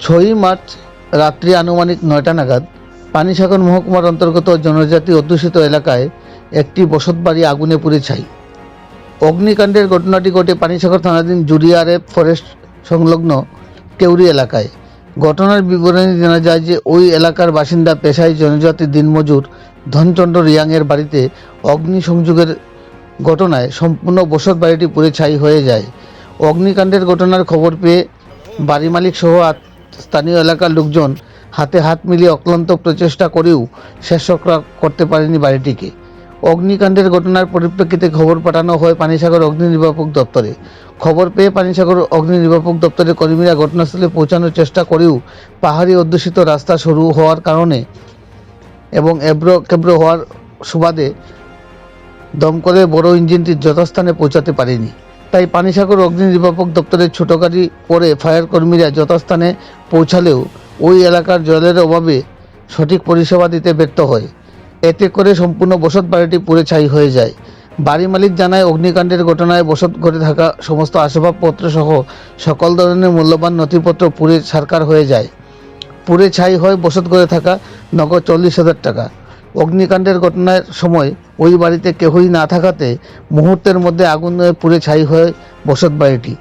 6ই March রাত্রি আনুমানিক 9টা নাগাদ পানিসাগর মহকুমার অন্তর্গত জনজাতি অধ্যুষিত এলাকায় একটি বসতবাড়ি আগুনে পুড়ে ছাই। অগ্নিকাণ্ডের ঘটনাটি ঘটে পানিসাগর থানাধীন জুরিয়ারে ফরেস্ট সংলগ্ন কেউরি এলাকায়। ঘটনার বিবরণী জানা যায় যে ওই এলাকার বাসিন্দা পেশায় জনজাতি দিনমজুর ধনচন্দ্র রিয়াংয়ের বাড়িতে অগ্নিসংযোগের ঘটনায় সম্পূর্ণ বসত বাড়িটি পুড়ে ছাই হয়ে যায়। অগ্নিকাণ্ডের ঘটনার খবর পেয়ে বাড়ি মালিক সহ স্থানীয় এলাকার লোকজন হাতে হাত মিলিয়ে অক্লান্ত প্রচেষ্টা করেও শেষ রক্ষা করতে পারেনি বাড়িটিকে। অগ্নিকাণ্ডের ঘটনার পরিপ্রেক্ষিতে খবর পাঠানো হয় পানিসাগর অগ্নি নির্বাপক দপ্তরে। খবর পেয়ে পানিসাগর অগ্নি নির্বাপক দপ্তরের কর্মীরা ঘটনাস্থলে পৌঁছানোর চেষ্টা করেও পাহাড়ি অধ্যুষিত রাস্তা সরু হওয়ার কারণে এবং এবড়ো খেবড়ো হওয়ার সুবাদে দমকলের বড় ইঞ্জিনটি যথাস্থানে পৌঁছাতে পারেনি। তাই পানিসাগর অগ্নি নির্বাপক দপ্তরের ছোট গাড়ি করে ফায়ার কর্মীরা যথাস্থানে পৌঁছালেও ওই এলাকার জলের অভাবে সঠিক পরিষেবা দিতে ব্যর্থ হয়। এতে করে সম্পূর্ণ বসত বাড়িটি পুড়ে ছাই হয়ে যায়। বাড়ি মালিক জানায়, অগ্নিকাণ্ডের ঘটনায় বসত ঘরে থাকা সমস্ত আসবাবপত্র সহ সকল ধরনের মূল্যবান নথিপত্র পুড়ে ছারখার হয়ে যায়। পুড়ে ছাই হয় বসত ঘরে থাকা নগদ 40,000 টাকা। অগ্নিকাণ্ডের ঘটনার সময় ওই বাড়িতে কেউই না থাকাতে মুহূর্তের মধ্যে আগুন হয়ে পুড়ে ছাই হয় বসত বাড়িটি।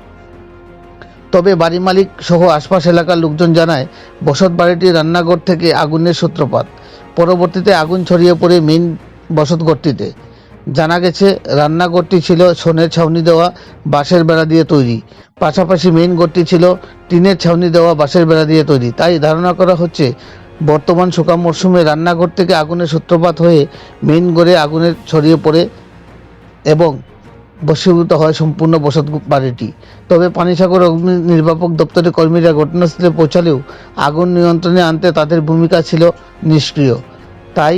তবে বাড়ি মালিক সহ আশপাশ এলাকার লোকজন জানায়, বসত বাড়িটির রান্নাঘর থেকে আগুনের সূত্রপাত। পরবর্তীতে আগুন ছড়িয়ে পড়ে মেইন বসতঘরটিতে। জানা গেছে, রান্নাঘরটি ছিল শনের ছাউনি দেওয়া বাঁশের বেড়া দিয়ে তৈরি। পাশাপাশি মেইন ঘরটি ছিল টিনের ছাউনি দেওয়া বাঁশের বেড়া দিয়ে তৈরি। তাই ধারণা করা হচ্ছে, বর্তমান শুকা মরশুমে রান্নাঘর থেকে আগুনের সূত্রপাত হয়ে মেইন ঘরে আগুনের ছড়িয়ে পড়ে এবং বশীভূত হয় সম্পূর্ণ বসত বাড়িটি। তবে পানিসাগর অগ্নি নির্বাপক দপ্তরের কর্মীরা ঘটনাস্থলে পৌঁছালেও আগুন নিয়ন্ত্রণে আনতে তাদের ভূমিকা ছিল নিষ্ক্রিয়। তাই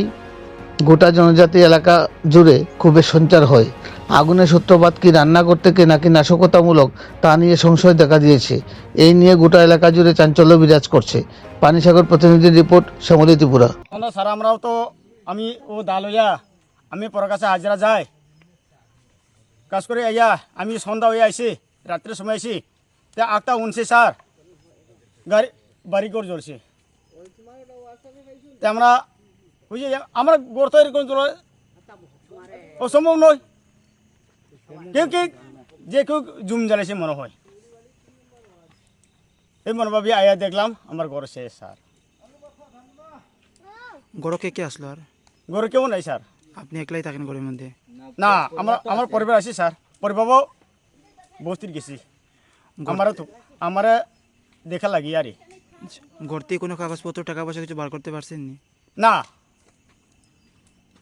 গোটা জনজাতি এলাকা জুড়ে ক্ষোভের সঞ্চার হয়। আগুনের সূত্রপাত কি রান্নাঘর থেকে নাকি নাশকতামূলক, তা নিয়ে সংশয় দেখা দিয়েছে। এই নিয়ে গোটা এলাকা জুড়ে চাঞ্চল্য বিরাজ করছে। পানিসাগর প্রতিনিধির রিপোর্ট, শ্যামলী ত্রিপুরা। স্যার আমরাও তো আমি ও দালইয়া আমি পরের কাছে হাজিরা যাই কাজ করে আইয়া আমি সন্ধ্যা হয়ে আইসি রাত্রের সময় আইসি তা 8:19 স্যার গাড়ি বাড়ি করে জ্বলছে। তা আমরা বুঝি আমরা গোর তৈরি করে চলো অসম্ভব নয়। কেউ যে কেউ জুম জ্বালাইছে মনে হয়। এই মনোভাবী আইয়া দেখলাম আমার ঘর শেষ স্যার। গড় কে আসলো আর ঘরে কেউ নাই স্যার। আপনি একলাই থাকেন ঘরের মধ্যে? না, আমার পরিবার আছি স্যার। পরিবারও বস্তির গেছি। আমার দেখা লাগি আরে ঘর থেকে কোনো কাগজপত্র টাকা পয়সা কিছু বার করতে পারছেন নি? না,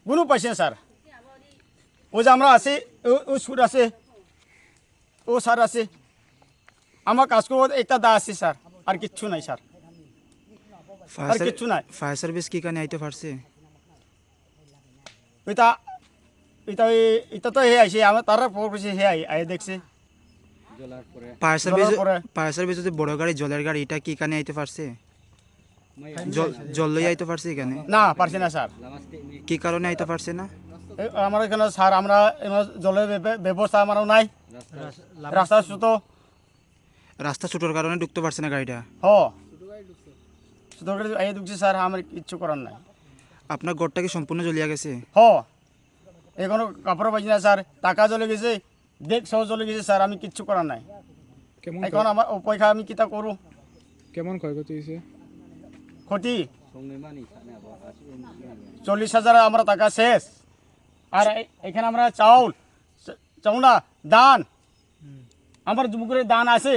কোনো পাইছে না স্যার। ও যে আমরা আছি, ও সুর আছে, ও স্যার আছে। আমার কাজ করবো একটা দা আছে স্যার, আর কিচ্ছু নাই স্যার, আর কিচ্ছু নাই। ফায়ার সার্ভিস কি কানে আইতে পারছে? এটা এটা এটা তো হে আইছে, আমার তারা পড়ছে হে আই দেখছে। ফায়ার সার্ভিস যদি বড় গাড়ি, জলের গাড়ি, এটা কি কানে আইতে পারছে? জল লই আইতে পারছে এখানে? না, পারছে না স্যার। কি কারণে আইতে পারছে না? আমার এখানে স্যার আমরা জলের ব্যবস্থা আমারও নাই, রাস্তা ছোট। রাস্তা ছোটোর কারণে ঢুকতে পারছে না গাড়িটা? ছোট করে আইয়া ঢুকছে স্যার, আমার কিচ্ছু করার নাই। আপনার ঘরটা কি সম্পূর্ণ জ্বলিয়া গেছে? এখনো কাপড় বাজি না স্যার, টাকা জ্বলে গেছে, দেখ সহ জ্বলে গেছে স্যার, আমি কিচ্ছু করার নাই। এখন আমার পয়সা আমি কিতা করু? কেমন ক্ষয়ক্ষতি হয়েছে? ক্ষতি 40,000 আমরা টাকা শেষ। আর এখানে আমরা চাউল না দান, আমার যুবকের দান আছে,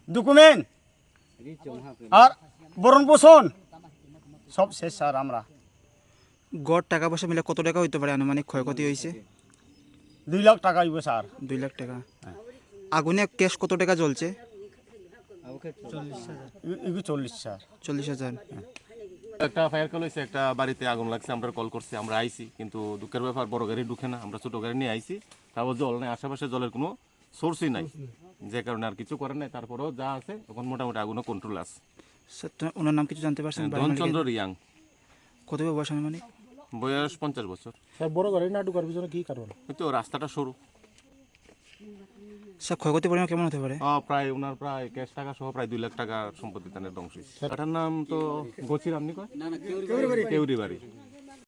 ডকুমেন্ট আর বরণ পোষণ সব শেষ স্যার। আমরা গড় টাকা পয়সা মিলে কত টাকা হইতে পারে আনুমানিক ক্ষয়ক্ষতি হয়েছে? 2 লাখ টাকা হইব স্যার। 2 লাখ টাকা। আগুনে ক্যাশ কত টাকা জ্বলছে? 40 স্যার। 40,000। একটা ফায়ার কল হয়েছে, একটা বাড়িতে আগুন লাগছে, আমরা কল করছি, আমরা আইছি, কিন্তু দুঃখের ব্যাপার বড় গাড়ি ঢুকে না, আমরা ছোট গাড়ি নিয়ে আইছি। তারপর জল নেই, আশেপাশে জলের কোনো সোর্সই নাই, যে কারণে আর কিছু করার নাই। তারপরেও যা আছে এখন মোটামুটি আগুনও কন্ট্রোল আছে। ওনার নাম কিছু জানতে পারছেন? ধনচন্দ্র রিয়াং। কত বয়স আনুমানিক? বয়স 50 বছর। স্যার বড় গাড়ি না ঢুকার পিছনে কি কারণ? হয়তো রাস্তাটা সরু। স্যার ক্ষয়ক্ষতির পরিমাণ কেমন হতে পারে? প্রায় ওনার প্রায় ক্যাশ টাকা সহ প্রায় 2 লাখ টাকার সম্পত্তি তাদের ধ্বংস হয়েছে। এটার নাম তো গচির, আপনি কয় কেউরি বাড়ি।